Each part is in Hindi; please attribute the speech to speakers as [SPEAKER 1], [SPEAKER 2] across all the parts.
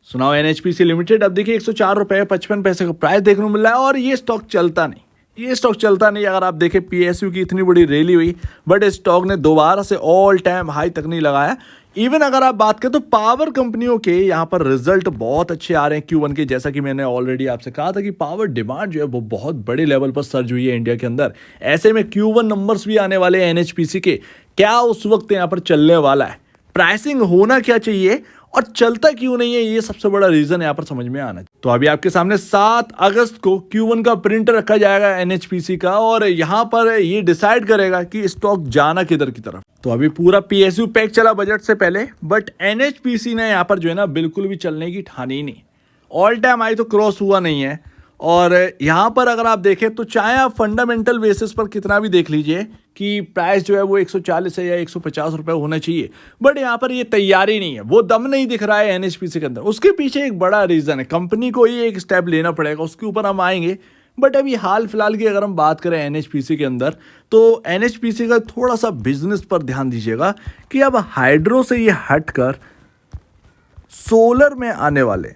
[SPEAKER 1] सुनाओ एनएचपीसी लिमिटेड अब देखिए 104 रुपये 55 पैसे का प्राइस देखने को मिल रहा है और ये स्टॉक चलता नहीं, ये स्टॉक चलता नहीं। अगर आप देखें पीएसयू की इतनी बड़ी रैली हुई बट स्टॉक ने दोबारा से ऑल टाइम हाई तक नहीं लगाया। इवन अगर आप बात करें तो पावर कंपनियों के यहाँ पर रिजल्ट बहुत अच्छे आ रहे हैं Q1 के, जैसा कि मैंने ऑलरेडी आपसे कहा था कि पावर डिमांड जो है वो बहुत बड़े लेवल पर सर्ज हुई है इंडिया के अंदर। ऐसे में Q1 नंबर्स भी आने वाले हैं एनएचपीसी के, क्या उस वक्त यहाँ पर चलने वाला है, प्राइसिंग होना क्या चाहिए और चलता क्यों नहीं है, ये सबसे बड़ा रीजन यहाँ पर समझ में आना है। तो अभी आपके सामने 7 अगस्त को Q1 का प्रिंट रखा जाएगा एनएचपीसी का और यहाँ पर ये डिसाइड करेगा कि स्टॉक जाना किधर की तरफ। तो अभी पूरा पीएसयू पैक चला बजट से पहले, बट एनएचपीसी ने यहाँ पर जो है ना बिल्कुल भी चलने की ठानी नहीं, ऑल टाइम हाई तो क्रॉस हुआ नहीं है। और यहाँ पर अगर आप देखें तो चाहे आप फंडामेंटल बेसिस पर कितना भी देख लीजिए कि प्राइस जो है वो 140 है या 150 रुपये होना चाहिए, बट यहाँ पर ये तैयारी नहीं है, वो दम नहीं दिख रहा है एनएचपीसी के अंदर। उसके पीछे एक बड़ा रीज़न है, कंपनी को ही एक स्टेप लेना पड़ेगा, उसके ऊपर हम आएंगे। बट अभी हाल फिलहाल की अगर हम बात करें एनएचपीसी के अंदर, तो एनएचपीसी का थोड़ा सा बिजनेस पर ध्यान दीजिएगा कि अब हाइड्रो से ये हटकर सोलर में आने वाले,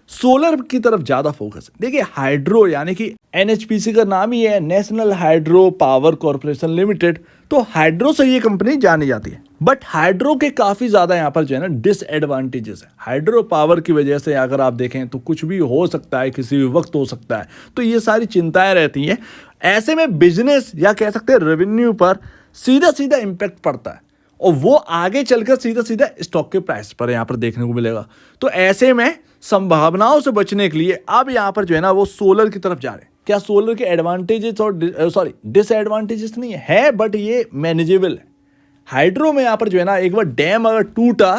[SPEAKER 1] सोलर की तरफ ज्यादा फोकस है। देखिए हाइड्रो यानी कि एनएचपीसी का नाम ही है national hydro power corporation limited, तो हाइड्रो से ये कंपनी जानी जाती है। बट हाइड्रो के काफी ज्यादा यहाँ पर जो है ना डिसएडवांटेजेस है। हाइड्रो पावर की वजह से अगर आप देखें तो कुछ भी हो सकता है, किसी भी वक्त हो सकता है, तो ये सारी चिंताएं रहती हैं। ऐसे में बिजनेस या कह सकते हैं रेवेन्यू पर सीधा सीधा इम्पैक्ट पड़ता है और वो आगे चलकर सीधा सीधा स्टॉक के प्राइस पर यहाँ पर देखने को मिलेगा। तो ऐसे में संभावनाओं से बचने के लिए अब यहाँ पर जो है ना वो सोलर की तरफ जा रहे हैं। क्या सोलर के एडवांटेजेस और डिसएडवांटेजेस नहीं है, बट ये मैनेजेबल है। हाइड्रो में यहाँ पर जो है ना एक बार डैम अगर टूटा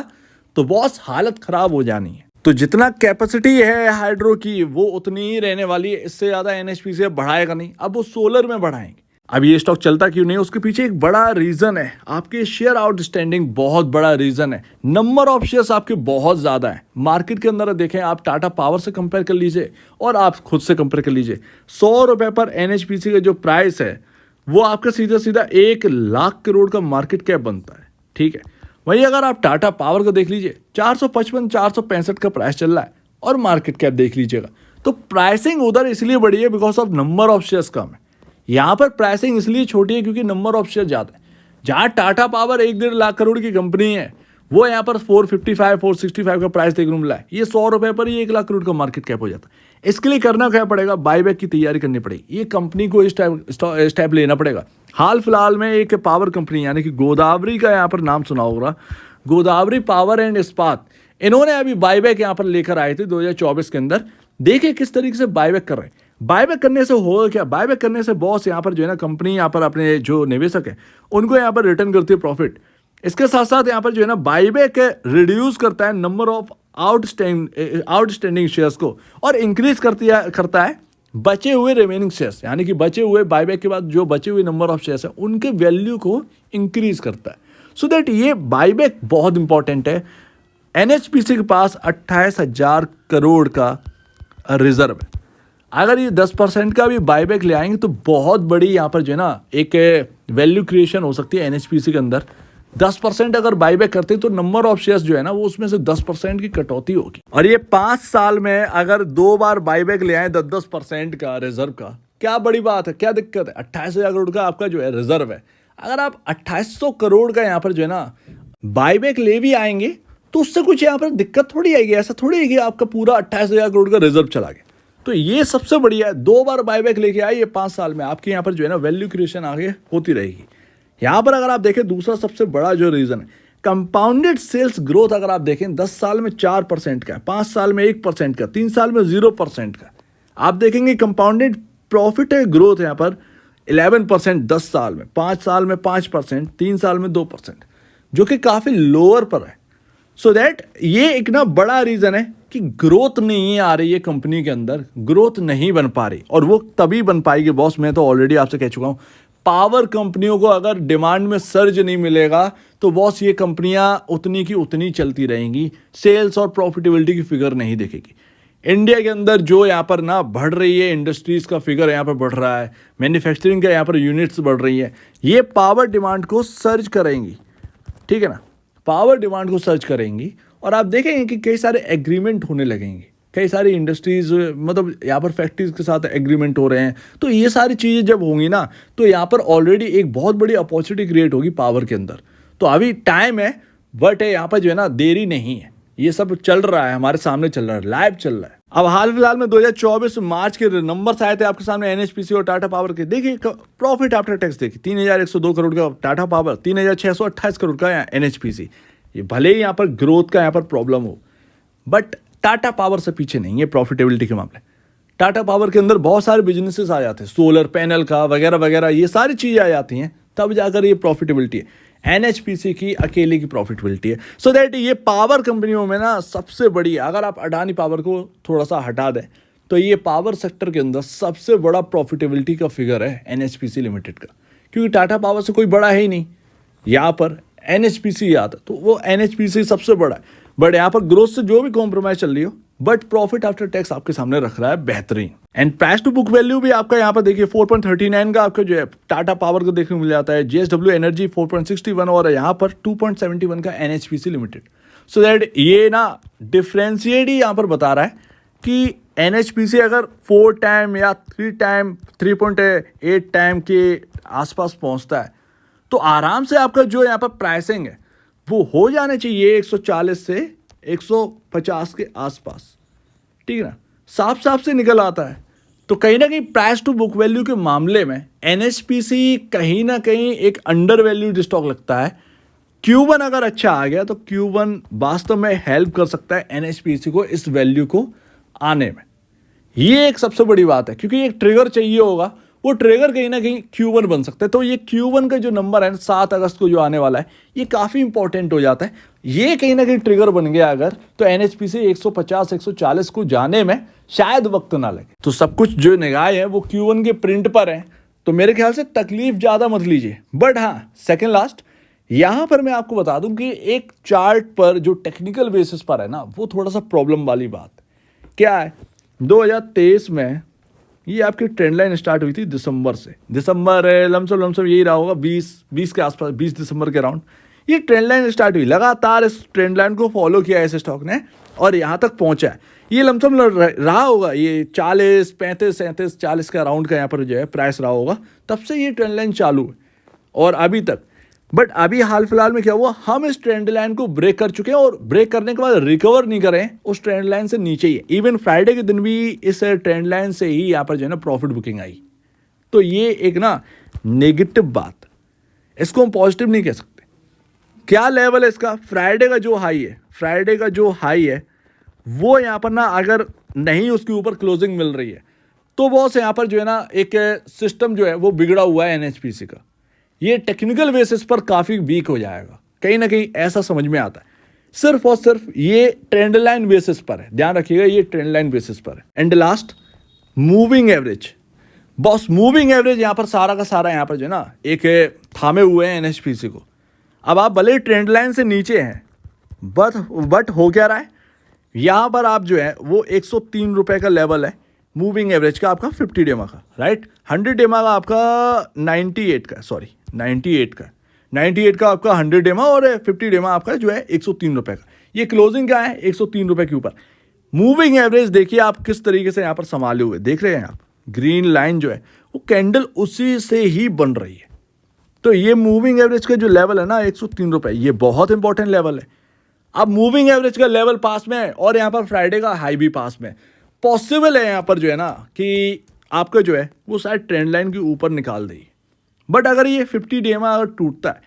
[SPEAKER 1] तो बहुत हालत खराब हो जानी है। तो जितना कैपेसिटी है हाइड्रो की वो उतनी ही रहने वाली है, इससे ज्यादा एनएचपीसी बढ़ाएगा नहीं। अब वो सोलर में बढ़ाएंगे। अब ये स्टॉक चलता क्यों नहीं, उसके पीछे एक बड़ा रीजन है, आपके शेयर आउटस्टैंडिंग बहुत बड़ा रीजन है। नंबर ऑफ शेयर्स आपके बहुत ज्यादा है मार्केट के अंदर। देखें आप टाटा पावर से कंपेयर कर लीजिए और आप खुद से कंपेयर कर लीजिए। 100 रुपए पर एनएचपीसी का जो प्राइस है वो आपका सीधा सीधा 1 लाख करोड़ का मार्केट कैप बनता है, ठीक है। वहीं अगर आप टाटा पावर को देख लीजिए 455 465 का प्राइस चल रहा है और मार्केट कैप देख लीजिएगा, तो प्राइसिंग उधर इसलिए बढ़ी है because of number of shares कम है। यहाँ पर प्राइसिंग इसलिए छोटी है क्योंकि नंबर ऑफ शेयर ज़्यादा है। जहाँ टाटा पावर 1-1.5 लाख करोड़ की कंपनी है वो यहाँ पर 455 465 का प्राइस देखने को मिला है। ये 100 रुपये पर ही 1 लाख करोड़ का मार्केट कैप हो जाता है। इसके लिए करना क्या पड़ेगा, बाईबैक की तैयारी करनी पड़ेगी। ये कंपनी को स्टेप लेना पड़ेगा। हाल फिलहाल में एक पावर कंपनी यानी कि गोदावरी का यहाँ पर नाम सुना होगा, गोदावरी पावर एंड इस्पात, इन्होंने अभी बाईबैक यहाँ पर लेकर आए थे 2024 के अंदर। देखिए किस तरीके से बाईबैक कर रहे हैं। बायबैक करने से होगा क्या, बायबैक करने से बॉस यहाँ पर जो है ना कंपनी यहाँ पर अपने जो निवेशक है उनको यहाँ पर रिटर्न करती है प्रॉफिट। इसके साथ साथ यहाँ पर जो है ना बायबैक रिड्यूस करता है नंबर ऑफ आउटस्टैंडिंग शेयर्स को और इंक्रीज करता है बचे हुए रिमेनिंग शेयर्स, यानी कि बचे हुए बायबैक के बाद जो बचे हुए नंबर ऑफ शेयर्स है उनके वैल्यू को इंक्रीज करता है। सो दैट ये बायबैक बहुत इंपॉर्टेंट है। एनएचपीसी के पास 28,000 करोड़ का रिजर्व है। अगर ये 10% का भी बायबैक ले आएंगे तो बहुत बड़ी यहाँ पर जो है ना एक वैल्यू क्रिएशन हो सकती है एनएचपीसी के अंदर। 10% अगर बायबैक करते हैं तो नंबर ऑफ शेयर्स जो है ना वो उसमें से 10% की कटौती होगी। और ये 5 साल में अगर 2 बार बायबैक ले आए 10% का रिजर्व का, क्या बड़ी बात है, क्या दिक्कत है। 28,000 करोड़ का आपका जो है रिजर्व है, अगर आप 2800 करोड़ का यहाँ पर जो है ना बायबैक ले भी आएंगे तो उससे कुछ यहाँ पर दिक्कत थोड़ी आएगी। ऐसा थोड़ी है कि आपका पूरा 28,000 करोड़ का रिजर्व चला गया। तो ये सबसे बढ़िया है, 2 बार बायबैक लेके आए, ये 5 साल में आपके यहाँ पर जो है ना वैल्यू क्रिएशन आगे होती रहेगी। यहाँ पर अगर आप देखें दूसरा सबसे बड़ा जो रीजन है कंपाउंडेड सेल्स ग्रोथ, अगर आप देखें 10 साल में 4% का, 5 साल में 1% का, 3 साल में 0% का। आप देखेंगे कंपाउंडेड प्रॉफिट ग्रोथ यहाँ पर 11% 10 साल में, 5 साल में 5%, 3 साल में 2%, जो कि काफी लोअर पर है। सो दैट ये एक ना बड़ा रीजन है कि ग्रोथ नहीं आ रही है कंपनी के अंदर, ग्रोथ नहीं बन पा रही। और वो तभी बन पाएगी बॉस, मैं तो ऑलरेडी आपसे कह चुका हूं, पावर कंपनियों को अगर डिमांड में सर्ज नहीं मिलेगा तो बॉस ये कंपनियां उतनी की उतनी चलती रहेंगी, सेल्स और प्रॉफिटेबिलिटी की फिगर नहीं दिखेगी। इंडिया के अंदर जो यहाँ पर ना बढ़ रही है, इंडस्ट्रीज का फिगर यहाँ पर बढ़ रहा है, मैन्युफैक्चरिंग का यहाँ पर यूनिट्स बढ़ रही है, ये पावर डिमांड को सर्ज करेंगी, ठीक है ना, पावर डिमांड को सर्च करेंगी और आप देखेंगे कि कई सारे एग्रीमेंट होने लगेंगे, कई सारी इंडस्ट्रीज मतलब यहाँ पर फैक्ट्रीज के साथ एग्रीमेंट हो रहे हैं। तो ये सारी चीज़ें जब होंगी ना, तो यहाँ पर ऑलरेडी एक बहुत बड़ी अपॉर्चुनिटी क्रिएट होगी पावर के अंदर। तो अभी टाइम है, बट यहाँ पर जो है ना देरी नहीं है, ये सब चल रहा है, हमारे सामने चल रहा है, लाइव चल रहा है। अब हाल फिलहाल में 2024 मार्च के नंबर्स आए थे आपके सामने एनएचपीसी और टाटा पावर के। देखिए प्रॉफिट आफ्टर टैक्स देखिए 3102 करोड़ का टाटा पावर, 3628 करोड़ का एनएचपीसी। ये भले ही यहाँ पर ग्रोथ का यहाँ पर प्रॉब्लम हो, बट टाटा पावर से पीछे नहीं है प्रॉफिटेबिलिटी के मामले। टाटा पावर के अंदर बहुत सारे बिजनेसेस आ जाते हैं, सोलर पैनल का वगैरह वगैरह, ये सारी चीज़ें आ जाती हैं, तब जाकर ये प्रॉफिटेबिलिटी है। एनएचपीसी की अकेले की प्रॉफिटेबिलिटी है। सो दैट ये पावर कंपनियों में ना सबसे बड़ी, अगर आप अडानी पावर को थोड़ा सा हटा दें तो ये पावर सेक्टर के अंदर सबसे बड़ा प्रॉफिटेबिलिटी का फिगर है एनएचपीसी लिमिटेड का, क्योंकि टाटा पावर से कोई बड़ा है ही नहीं, यहाँ पर एनएचपीसी आता है तो वो एनएचपीसी सबसे बड़ा है। बट यहाँ पर ग्रोथ से जो भी कॉम्प्रोमाइज चल रही हो, बट प्रॉफिट आफ्टर टैक्स आपके सामने रख रहा है बेहतरीन। And price to book value भी आपका यहाँ पर देखिए 4.39 का आपका जो है टाटा पावर को देखने को मिल जाता है, जेएसडब्ल्यू एनर्जी 4.61 और यहाँ पर 2.71 का एनएचपीसी लिमिटेड। सो दैट ये ना डिफ्रेंशिएट ही यहाँ पर बता रहा है कि एनएचपीसी अगर 4 टाइम या 3 टाइम 3.8 टाइम के आसपास पहुँचता है तो आराम से आपका जो यहाँ पर प्राइसिंग है वो हो जाने चाहिए 140 से 150 के आसपास, ठीक है ना, साफ साफ से निकल आता है। तो कहीं ना कहीं प्राइस टू बुक वैल्यू के मामले में एनएचपीसी कहीं ना कहीं एक अंडर वैल्यूड स्टॉक लगता है। Q1 अगर अच्छा आ गया तो Q1 वास्तव में हेल्प कर सकता है एनएचपीसी को इस वैल्यू को आने में। ये एक सबसे बड़ी बात है, क्योंकि एक ट्रिगर चाहिए होगा, वो ट्रिगर कहीं ना कहीं Q1 बन सकता है। तो ये Q1 का जो नंबर है 7 अगस्त को जो आने वाला है, ये काफ़ी इंपॉर्टेंट हो जाता है। ये कहीं ना कहीं ट्रिगर बन गया अगर, तो एनएचपीसी 150-140 को जाने में शायद वक्त ना लगे। तो सब कुछ जो निगाह है वो Q1 के प्रिंट पर है, तो मेरे ख्याल से तकलीफ ज़्यादा मत लीजिए। बट हाँ, सेकेंड लास्ट यहाँ पर मैं आपको बता दूं कि एक चार्ट पर जो टेक्निकल बेसिस पर है ना, वो थोड़ा सा प्रॉब्लम वाली बात क्या है। 2023 में ये आपकी ट्रेंड लाइन स्टार्ट हुई थी दिसंबर से, दिसंबर लमसम यही रहा होगा 20 के आसपास, 20 दिसंबर के अराउंड ये ट्रेंड लाइन स्टार्ट हुई। लगातार इस ट्रेंड लाइन को फॉलो किया है इस स्टॉक ने और यहाँ तक पहुँचा है। ये लमसम रहा होगा ये 40, 35, 37, 40 का अराउंड का यहाँ पर जो है प्राइस रहा होगा, तब से ये ट्रेंड लाइन चालू है और अभी तक। बट अभी हाल फिलहाल में क्या हुआ, हम इस ट्रेंड लाइन को ब्रेक कर चुके हैं और ब्रेक करने के बाद रिकवर नहीं करें, उस ट्रेंड लाइन से नीचे ही है। इवन फ्राइडे के दिन भी इस ट्रेंड लाइन से ही यहाँ पर जो है ना प्रॉफिट बुकिंग आई। तो ये एक ना नेगेटिव बात, इसको हम पॉजिटिव नहीं कह सकते। क्या लेवल है इसका, फ्राइडे का जो हाई है, फ्राइडे का जो हाई है वो यहाँ पर ना अगर नहीं उसके ऊपर क्लोजिंग मिल रही है तो बॉस यहाँ पर जो है ना एक सिस्टम जो है वो बिगड़ा हुआ है एनएचपीसी का। ये टेक्निकल बेसिस पर काफ़ी वीक हो जाएगा, कहीं ना कहीं ऐसा समझ में आता है। सिर्फ और सिर्फ ये ट्रेंड लाइन बेसिस पर है, ध्यान रखिएगा ये ट्रेंड लाइन बेसिस पर है। And last moving average, boss moving average यहाँ पर सारा का सारा यहाँ पर जो है ना एक थामे हुए हैं एनएचपीसी को। अब आप भले ट्रेंड लाइन से नीचे हैं, बट हो क्या रहा है यहाँ पर, आप जो है वो 103 रुपये का लेवल है मूविंग एवरेज का आपका 50 डेमा का, राइट। 100 डेमा का आपका 98 का आपका 100 डेमा और 50 डेमा आपका जो है 103 रुपये का। ये क्लोजिंग क्या है 103 रुपये के ऊपर। मूविंग एवरेज देखिए आप किस तरीके से यहाँ पर संभाले हुए देख रहे हैं आप, ग्रीन लाइन जो है वो कैंडल उसी से ही बन रही है। तो ये मूविंग एवरेज का जो लेवल है ना 103 रुपये, ये बहुत इंपॉर्टेंट लेवल है। अब मूविंग एवरेज का लेवल पास में है और यहाँ पर फ्राइडे का हाई भी पास में, पॉसिबल है यहाँ पर जो है ना कि आपका जो है वो शायद ट्रेंड लाइन के ऊपर निकाल देगी। बट अगर ये 50 डेमा अगर टूटता है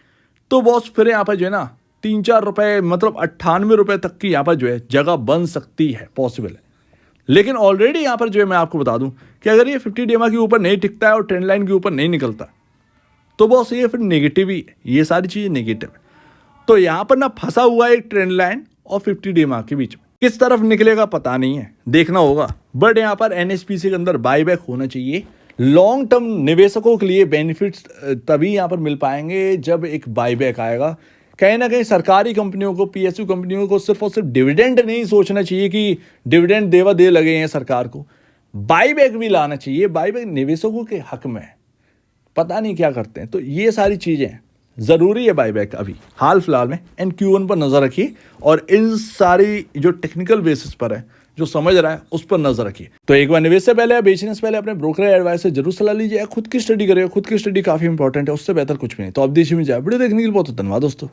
[SPEAKER 1] तो बॉस फिर यहाँ पर जो है ना 3-4 रुपये मतलब 98 रुपये तक की यहाँ पर जो है जगह बन सकती है, पॉसिबल है। लेकिन ऑलरेडी यहाँ पर जो है मैं आपको बता दूं कि अगर ये 50 डेमा के ऊपर नहीं टिकता है और ट्रेंड लाइन के ऊपर नहीं निकलता तो बॉस ये फिर नेगेटिव ही है, ये सारी चीज़ें नेगेटिव है। तो यहाँ पर ना फंसा हुआ है एक ट्रेंड लाइन और 50 डेमा के बीच में, किस तरफ निकलेगा पता नहीं है, देखना होगा। बट यहाँ पर एनएचपीसी के अंदर बाईबैक होना चाहिए। लॉन्ग टर्म निवेशकों के लिए बेनिफिट्स तभी यहाँ पर मिल पाएंगे जब एक बाईबैक आएगा। कहीं ना कहीं सरकारी कंपनियों को, पीएसयू कंपनियों को सिर्फ और सिर्फ डिविडेंड नहीं सोचना चाहिए कि डिविडेंड देवा दे लगे हैं सरकार को, बाईबैक भी लाना चाहिए। बाईबैक निवेशकों के हक में है, पता नहीं क्या करते हैं। तो ये सारी चीज़ें हैं, ज़रूरी है बायबैक अभी हाल फिलहाल में, एंड Q1 पर नज़र रखिए और इन सारी जो टेक्निकल बेसिस पर है जो समझ रहा है उस पर नजर रखिए। तो एक बार निवेश से पहले या बेचने से पहले अपने ब्रोकर एडवाइस से जरूर सलाह लीजिए। खुद की स्टडी करिए, खुद की स्टडी काफी इंपॉर्टेंट है, उससे बेहतर कुछ भी नहीं। तो अब देश में जाए वीडियो देखने के लिए बहुत धन्यवाद दोस्तों।